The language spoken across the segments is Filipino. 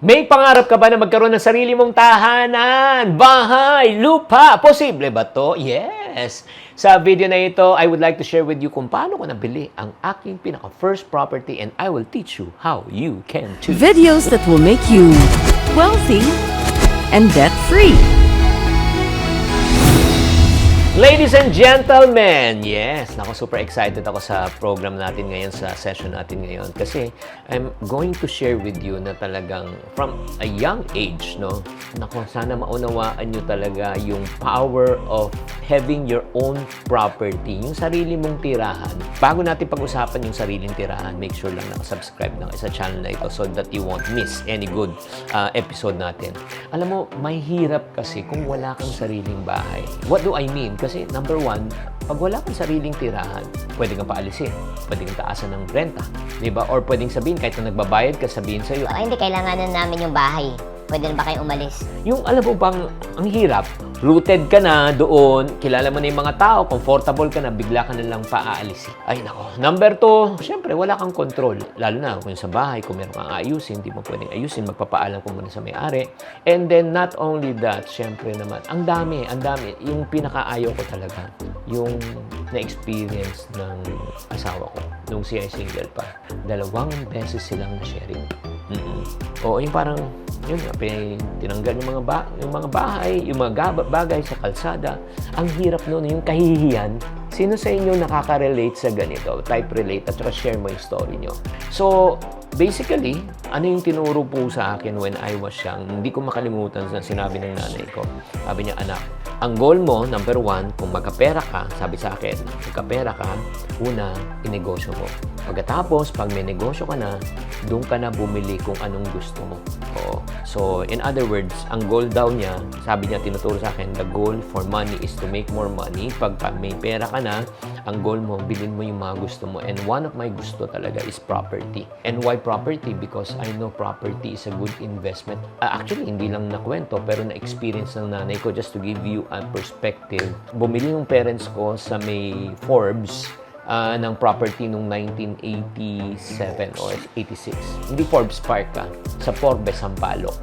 May pangarap ka ba na magkaroon ng sarili mong tahanan, bahay, lupa? Posible ba to? Yes! Sa video na ito, I would like to share with you kung paano ko nabili ang aking pinaka-first property and I will teach you how you can too. Videos that will make you wealthy and debt-free. Ladies and gentlemen, yes, nako super excited ako sa program natin ngayon, sa session natin ngayon kasi I'm going to share with you na talagang from a young age, no? Nako, sana maunawaan nyo talaga yung power of having your own property, yung sarili mong tirahan. Bago natin pag-usapan yung sariling tirahan, make sure lang nakasubscribe na kayo sa channel na ito so that you won't miss any good episode natin. Alam mo, may hirap kasi kung wala kang sariling bahay. What do I mean? Kasi number one, pag wala kang sariling tirahan, pwede kang paalisin, pwede kang taasan ng renta, di ba? Or pwedeng sabihin, kahit na nagbabayad ka, sabihin sa'yo, Hindi, kailanganan namin yung bahay. Pwede na ba kayo umalis? yung alam mo bang, ang hirap, rooted ka na doon, kilala mo na yung mga tao, comfortable ka na, bigla ka na lang paaalisin. Ay nako. Number two, syempre wala kang control. Lalo na kung sa bahay, kung meron kang ayusin, hindi mo pwedeng ayusin, magpapaalam ko muna sa may-ari. And then not only that, syempre naman, ang dami. Yung pinakaayaw ko talaga, yung na-experience ng asawa ko, nung siya ay single pa. 2 beses silang na-sharing. Oo, yung parang, yun nga, tinanggal yung mga bahay, yung mga bagay sa kalsada. Ang hirap noon, yung kahihiyan. Sino sa inyo nakaka-relate sa ganito? Type relate at saka share mo yung story nyo. So, basically, ano yung tinuro po sa akin when I was young? Hindi ko makalimutan na sinabi ng nanay ko. Sabi niya, anak, ang goal mo, number 1, kung magkapera ka, sabi sa akin, magkapera ka, una, inegosyo mo. Pagkatapos, pag may negosyo ka na, doon ka na bumili kung anong gusto mo. Oo. So, in other words, ang goal daw niya, sabi niya, tinuturo sa akin, the goal for money is to make more money. Pag may pera ka na, ang goal mo, bilhin mo yung mga gusto mo. And one of my gusto talaga is property. And why property? Because I know property is a good investment. Actually, hindi lang nakwento, pero na-experience ng nanay ko just to give you a perspective. Bumili yung parents ko sa may Forbes, ng property nung 1987 or 86. Hindi Forbes Park sa Forbes, Sampaloc.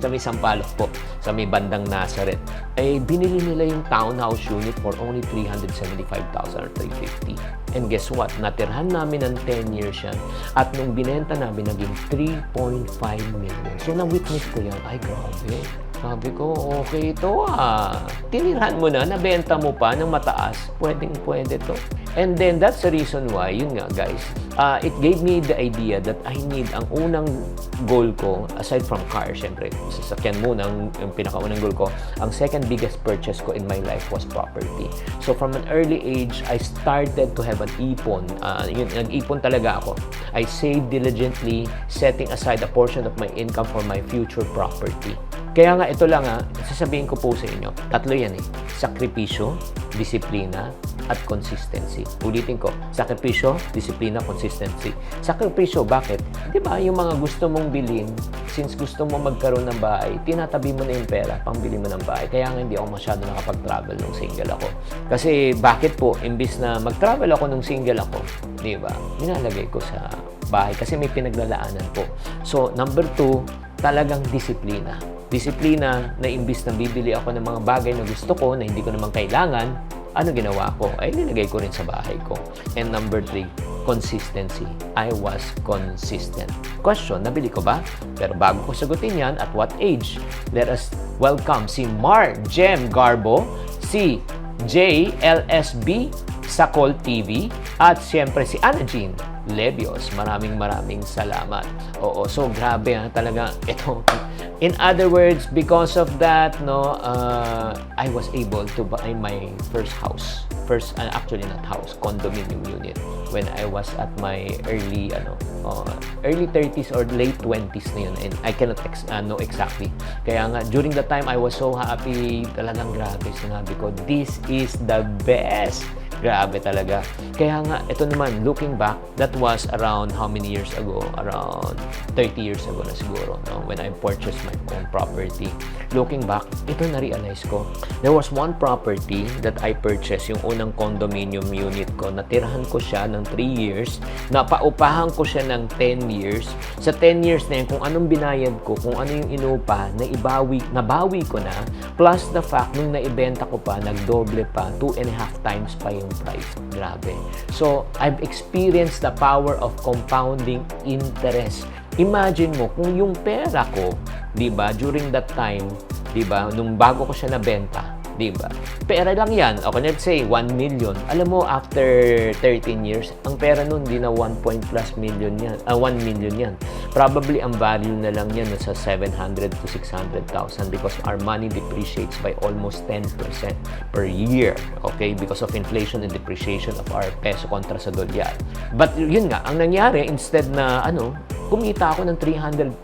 Sa may Sampaloc po, sa may bandang Nazareth. Eh, binili nila yung townhouse unit for only 375,000 or 350. And guess what? Natirhan namin ng 10 years yan. At nung binenta namin, naging 3.5 million. So, na-witness ko yan. Ay, grabe. Sabi ko, okay ito Tinirhan mo na, nabenta mo pa ng mataas. Pwede to. And then, that's the reason why, yun nga guys, it gave me the idea that I need, ang unang goal ko, aside from car, syempre, sasakyan muna, yung pinakaunang goal ko, ang second biggest purchase ko in my life was property. So, from an early age, I started to have an ipon. Nag-ipon talaga ako. I saved diligently, setting aside a portion of my income for my future property. Kaya nga, ito lang sasabihin ko po sa inyo. 3 yan sakripisyo, disiplina, at consistency. Ulitin ko, sakripisyo, disiplina, consistency. Sakripisyo, bakit? Di ba, yung mga gusto mong bilhin, since gusto mo magkaroon ng bahay, tinatabi mo na yung pera, pangbili mo ng bahay. Kaya nga hindi ako masyado nakapag-travel nung single ako. Kasi bakit po, imbis na mag-travel ako nung single ako, di ba, nilalagay ko sa bahay kasi may pinaglalaanan po. So, number 2, talagang disiplina. Disiplina na imbis na bibili ako ng mga bagay na gusto ko na hindi ko naman kailangan, ano ginawa ko? Ay, nilagay ko rin sa bahay ko. And number 3, consistency. I was consistent. Question, nabili ko ba? Pero bago ko sagutin yan, at what age? Let us welcome si Mark Jem Garbo, si JLSB sa Call TV, at siyempre si Ana Jean Lebios. Maraming salamat. Oo, so grabe talaga ito. In other words, because of that, I was able to buy my first house. Actually not house, condominium unit when I was at my early 30s or late 20s na yun. And I cannot know exactly. Kaya nga, during the time, I was so happy. Talagang grabe, sinabi ko, this is the best. Grabe talaga. Kaya nga, ito naman, looking back, that was around how many years ago? Around 30 years ago na siguro, no? When I purchased my own property. Looking back, ito na-realize ko. There was one property that I purchased, yung unang condominium unit ko. Natirahan ko siya ng 3 years. Napaupahan ko siya ng 10 years. Sa 10 years na yun, kung anong binayad ko, kung ano yung inupa, nabawi ko na. Plus the fact, nung naibenta ko pa, nagdoble pa, 2.5 times pa yung price. Grabe. So, I've experienced the power of compounding interest. Imagine mo, kung yung pera ko, di ba, during that time, di ba, nung bago ko siya nabenta, di ba, pera lang yan. O, let's say, 1 million. Alam mo, after 13 years, ang pera nun, di na 1 million yan. 1 million yan. Probably, ang value na lang yan sa 700 to 600,000 because our money depreciates by almost 10% per year. Okay? Because of inflation and depreciation of our peso kontra sa dolyar. But yun nga, ang nangyari, instead na, kumita ako ng 300%.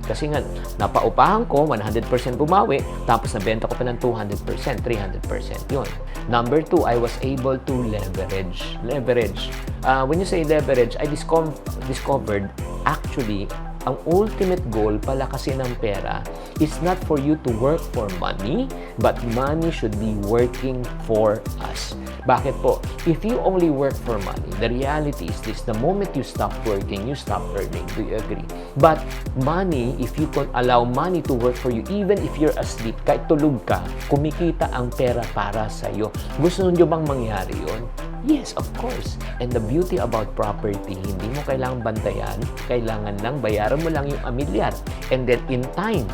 Kasi nga, napaupahan ko, 100% bumawi, tapos nabenta ko pa ng 200%, 300%. Yun. Number 2, I was able to leverage. When you say leverage, I discovered, actually, ang ultimate goal pala kasi ng pera is not for you to work for money, but money should be working for us. Bakit po? If you only work for money, the reality is this, the moment you stop working, you stop earning. Do you agree? But money, if you can allow money to work for you, even if you're asleep, kahit tulog ka, kumikita ang pera para sa'yo. Gusto nyo bang mangyari yun? Yes, of course. And the beauty about property, hindi mo kailangang bantayan, kailangan lang bayaran mo lang yung amilyar. And then in time,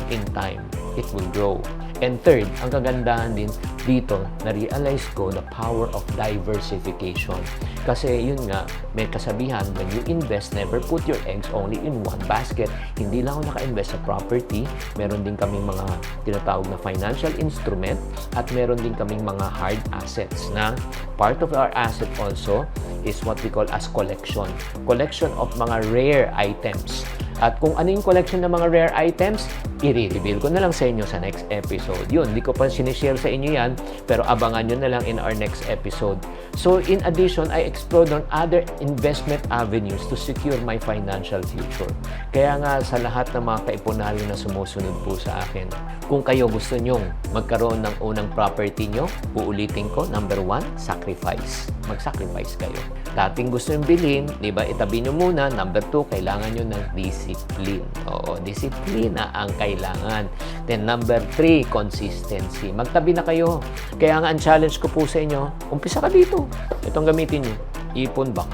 it will grow. And third, ang kagandahan din dito, na-realize ko the power of diversification. Kasi yun nga, may kasabihan, when you invest, never put your eggs only in one basket. Hindi lang ako naka-invest sa property, meron din kaming mga tinatawag na financial instrument at meron din kaming mga hard assets na part of our asset also is what we call as collection. Collection of mga rare items. At kung ano yung collection ng mga rare items, i-reveal ko na lang sa inyo sa next episode. Yun, hindi ko pa sinishare sa inyo yan, pero abangan nyo na lang in our next episode. So, in addition, I explored on other investment avenues to secure my financial future. Kaya nga, sa lahat ng mga kaipunalyo na sumusunod po sa akin, kung kayo gusto nyong magkaroon ng unang property nyo, uulitin ko, number 1, sacrifice. Mag-sacrifice kayo. Dating gusto yung bilhin, di ba, itabi nyo muna. Number 2, kailangan nyo ng discipline. Oo, disiplina ang kailangan. Then number 3, consistency. Magtabi na kayo. Kaya nga ang challenge ko po sa inyo, umpisa ka dito. Itong gamitin nyo. Ipon box.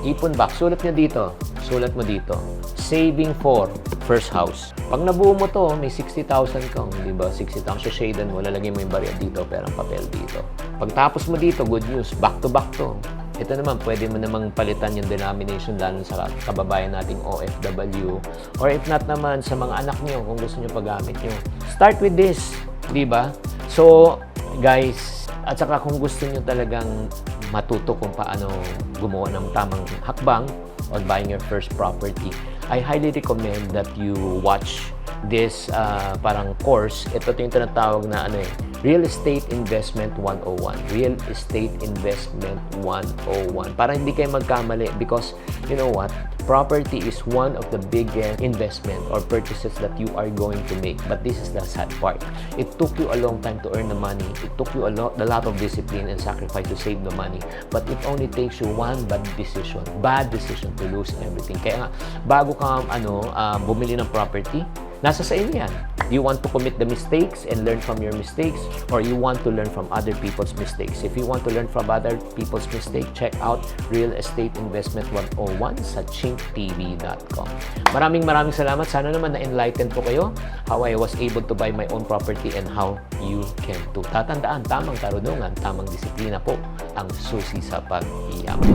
Ipon box. Sulat nyo dito. Sulat mo dito. Saving for first house. Pag nabuo mo to, may 60,000 kang, di ba? 60,000 sa shaden mo, lalagay mo yung barya dito, perang papel dito. Pagtapos mo dito, good news, back to back to. Ito naman, pwede mo namang palitan yung denomination lalo sa kababayan nating OFW. Or if not naman, sa mga anak nyo, kung gusto nyo paggamit nyo. Start with this, di ba? So, guys, at saka kung gusto nyo talagang matuto kung paano gumawa ng tamang hakbang on buying your first property, I highly recommend that you watch this parang course. Ito yung tinatawag na Real Estate Investment 101. Real Estate Investment 101. Para hindi kayo magkamali because, you know what? Property is one of the biggest investment or purchases that you are going to make. But this is the sad part. It took you a long time to earn the money. It took you a lot of discipline and sacrifice to save the money. But it only takes you one bad decision to lose everything. Kaya nga, bago ka bumili ng property, nasa sa inyo yan. You want to commit the mistakes and learn from your mistakes, or you want to learn from other people's mistakes. If you want to learn from other people's mistakes, check out Real Estate Investment 101 sa chinktv.com. Maraming salamat. Sana naman na-enlighten po kayo how I was able to buy my own property and how you can too. Tatandaan, tamang karunungan, tamang disiplina po ang susi sa pag-iyaman.